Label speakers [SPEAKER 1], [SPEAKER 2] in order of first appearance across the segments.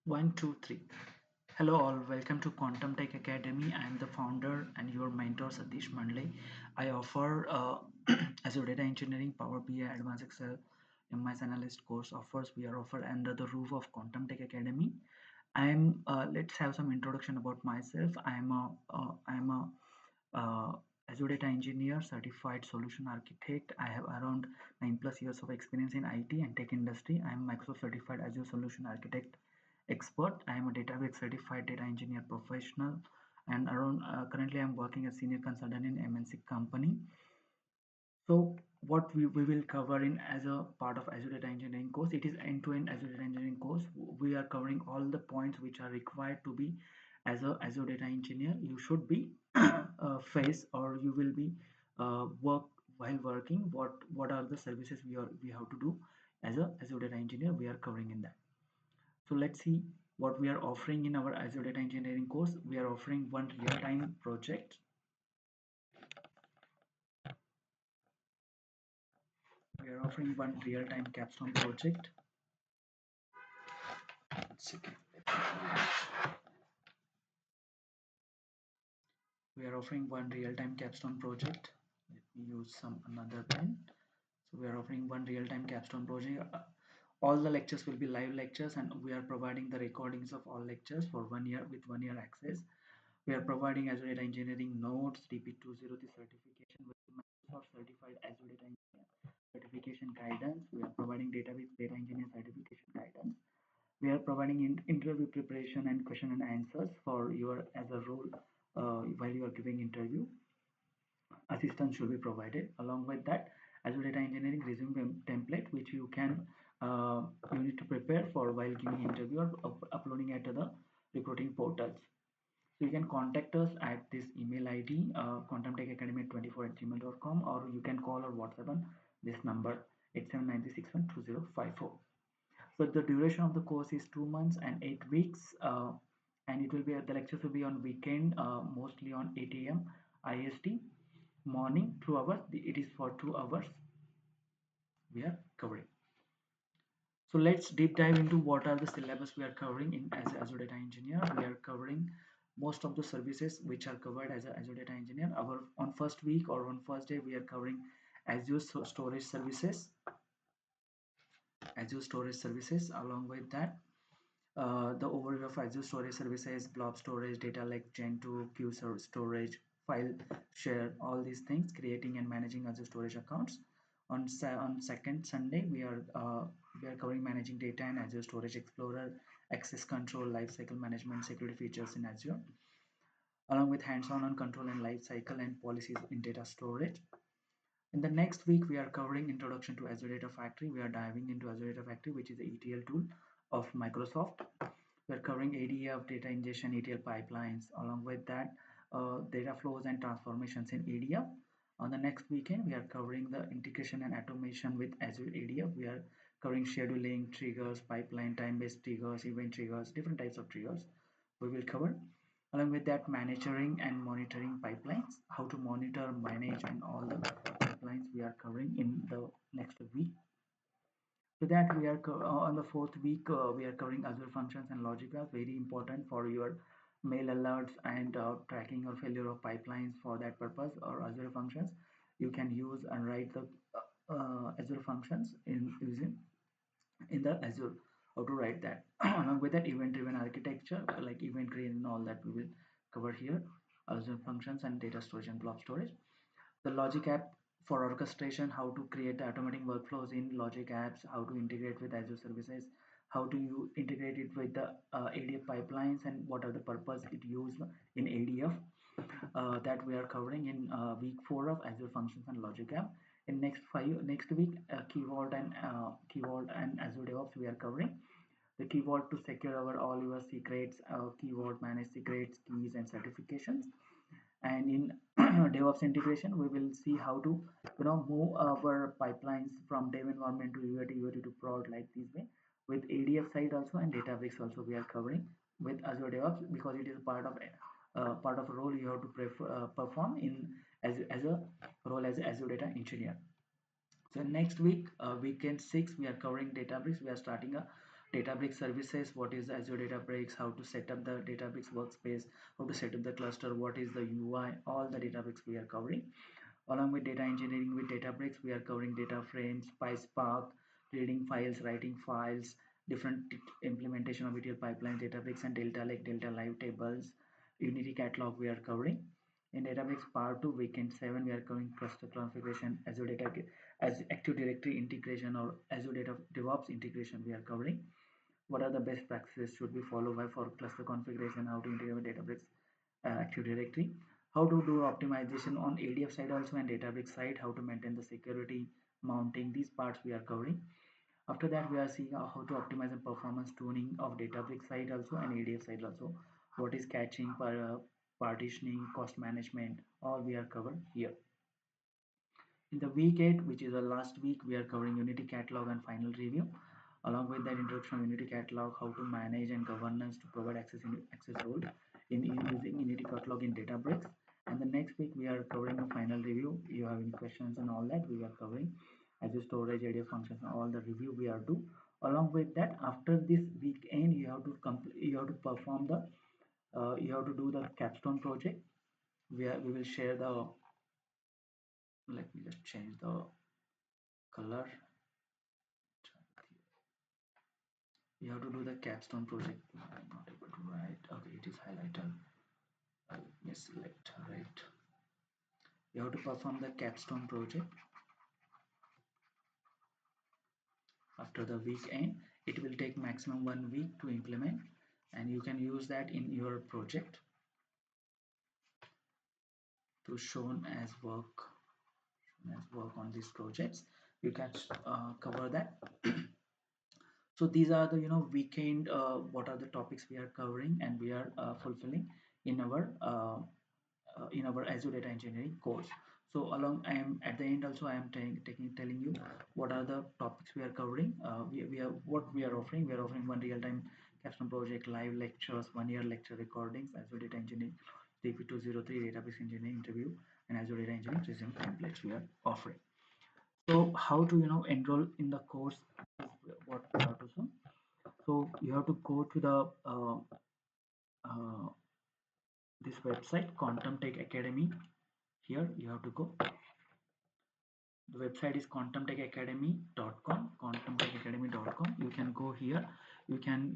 [SPEAKER 1] One, two, three. Hello, all. Welcome to Quantum Tech Academy. I am the founder and your mentor, Satish Mandale. I offer Azure Data Engineering, Power BI, Advanced Excel, MS Analyst course offers. We are offered under the roof of Quantum Tech Academy. Let's have some introduction about myself. I am a Azure Data Engineer, certified solution architect. I have around 9+ years of experience in IT and tech industry. I am Microsoft certified Azure solution architect expert. I am a Databricks certified data engineer professional, and around currently I am working as senior consultant in MNC company. So what we will cover in as a part of Azure Data Engineering course, it is end-to-end Azure Data Engineering course. We are covering all the points which are required to be as a Azure Data Engineer. You should be face or you will be work while working. What are the services we have to do as a Azure Data Engineer? We are covering in that. So let's see what we are offering in our Azure Data Engineering course. We are offering one real-time project. We are offering one real-time capstone project. We are offering one real-time capstone project. Let me use some another pen. So we are offering one real-time capstone project. All the lectures will be live lectures, and we are providing the recordings of all lectures for 1 year with 1 year access. We are providing Azure Data Engineering notes, DP203 certification with Microsoft certified Azure Data Engineer certification guidance. We are providing database data engineer certification guidance. We are providing interview preparation and question and answers for your as a role while you are giving interview. Assistance should be provided. Along with that, Azure Data Engineering resume template, which you need to prepare for while giving interview or uploading it to the recruiting portals. So you can contact us at this email ID, quantumtechacademy24@gmail.com, or you can call or WhatsApp on this number 8793612054. So the duration of the course is 2 months and 8 weeks, and it will be the lectures will be on weekend, mostly on 8 a.m. IST, morning 2 hours. It is for 2 hours we are covering. So let's deep dive into what are the syllabus we are covering in as Azure Data Engineer. We are covering most of the services which are covered as a Azure Data Engineer. Our on first week or on first day we are covering Azure storage services. Azure storage services. Along with that, the overview of Azure storage services, blob storage, data lake, Gen2, queue storage, file share, all these things, creating and managing Azure storage accounts. On second Sunday, we are covering managing data in Azure Storage Explorer, access control, lifecycle management, security features in Azure, along with hands-on on control and lifecycle and policies in data storage. In the next week, we are covering introduction to Azure Data Factory. We are diving into Azure Data Factory, which is the ETL tool of Microsoft. We are covering ADF, data ingestion, ETL pipelines. Along with that, data flows and transformations in ADF. On the next weekend, we are covering the integration and automation with Azure ADF. We are covering scheduling, triggers, pipeline, time-based triggers, event triggers, different types of triggers we will cover. Along with that, managing and monitoring pipelines, how to monitor, manage, and all the pipelines we are covering in the next week. So that we are on the fourth week, we are covering Azure functions and logic apps, very important for your mail alerts and tracking or failure of pipelines. For that purpose, or Azure functions, you can use and write the Azure functions in using in the Azure. How to write that? Along with that, event-driven architecture like event creation and all that we will cover here. Azure functions and data storage and blob storage. The logic app for orchestration, how to create the automating workflows in logic apps, how to integrate with Azure services, how to you integrate it with the ADF pipelines, and what are the purpose it used in ADF. That we are covering in week 4 of Azure functions and logic app. In next week, Key Vault and Azure DevOps we are covering. The Key Vault to secure our all your secrets, Key Vault manage secrets, keys, and certifications. And in DevOps integration, we will see how to move our pipelines from dev environment to UAT to prod like this way. With ADF side also and Databricks also we are covering with Azure DevOps, because it is part of a role you have to perform in as a role as Azure Data Engineer. So next week, weekend 6, we are covering Databricks. We are starting a Databricks services, what is Azure Databricks, how to set up the Databricks workspace, how to set up the cluster, what is the UI, all the Databricks we are covering. Along with data engineering with Databricks, we are covering data frames, PySpark, reading files, writing files, different implementation of ETL pipelines, Databricks and Delta Lake, Delta Live Tables, Unity Catalog we are covering. In Databricks Part 2, Weekend 7, we are covering cluster configuration, Azure Data as Active Directory integration or Azure Data DevOps integration we are covering. What are the best practices should be followed by for cluster configuration, how to integrate with Databricks Active Directory, how to do optimization on ADF side also and Databricks side, how to maintain the security, mounting, these parts we are covering. After that, we are seeing how to optimize the performance tuning of Databricks side also and ADF side also. What is caching, partitioning, cost management, all we are covered here. In the week 8, which is the last week, we are covering Unity Catalog and final review. Along with that introduction of Unity Catalog, how to manage and governance to provide access role in using Unity Catalog in Databricks. And the next week we are covering a final review. You have any questions and all that we are covering Azure storage, area functions, and all the review we are do. Along with that, after this weekend, you have to complete, you have to perform the, you have to do the capstone project. We will share the. Let me just change the color. You have to do the capstone project. I'm not able to write. Okay, it is highlighted. Let me select right. You have to perform the capstone project after the week end. It will take maximum 1 week to implement, and you can use that in your project to shown as work on these projects. You can cover that. So these are the weekend what are the topics we are covering and we are fulfilling in our Azure Data Engineering course. So along I am at the end also I am telling you what are the topics we are covering. We are what we are offering. We are offering one real-time capstone project, live lectures, 1 year lecture recordings, Azure Data Engineering, DP203 database engineering interview, and Azure Data Engineering resume templates we are offering. So how to enroll in the course is what we have to do. So you have to go to the uh, this website Quantum Tech Academy. Here you have to go. The website is quantumtechacademy.com. Quantumtechacademy.com. You can go here. You can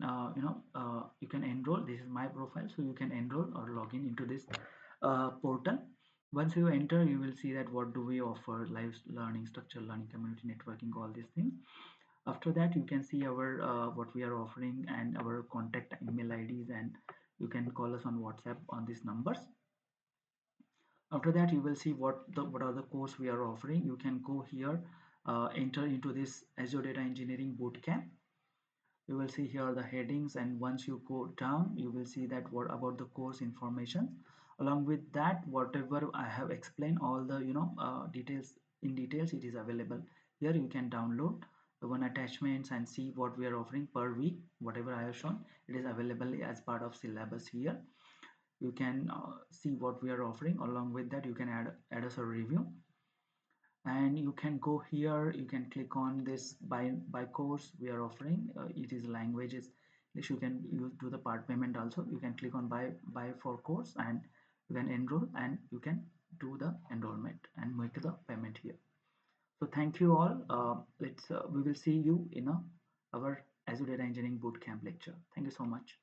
[SPEAKER 1] you can enroll. This is my profile, so you can enroll or log in into this portal. Once you enter, you will see that what do we offer: live learning, structured learning, community networking, all these things. After that, you can see our what we are offering and our contact email IDs, and you can call us on WhatsApp on these numbers. After that, you will see what are the course we are offering. You can go here, enter into this Azure Data Engineering Bootcamp. You will see here the headings, and once you go down, you will see that what about the course information. Along with that, whatever I have explained, all the details in details, it is available here. You can download the one attachments and see what we are offering per week. Whatever I have shown, it is available as part of syllabus here. You can see what we are offering. Along with that, you can add us a review, and you can go here. You can click on this by course we are offering. It is languages. You can do the part payment also. You can click on buy for course, and you can enroll, and you can do the enrollment and make the payment here. So thank you all. We will see you in our Azure Data Engineering Bootcamp lecture. Thank you so much.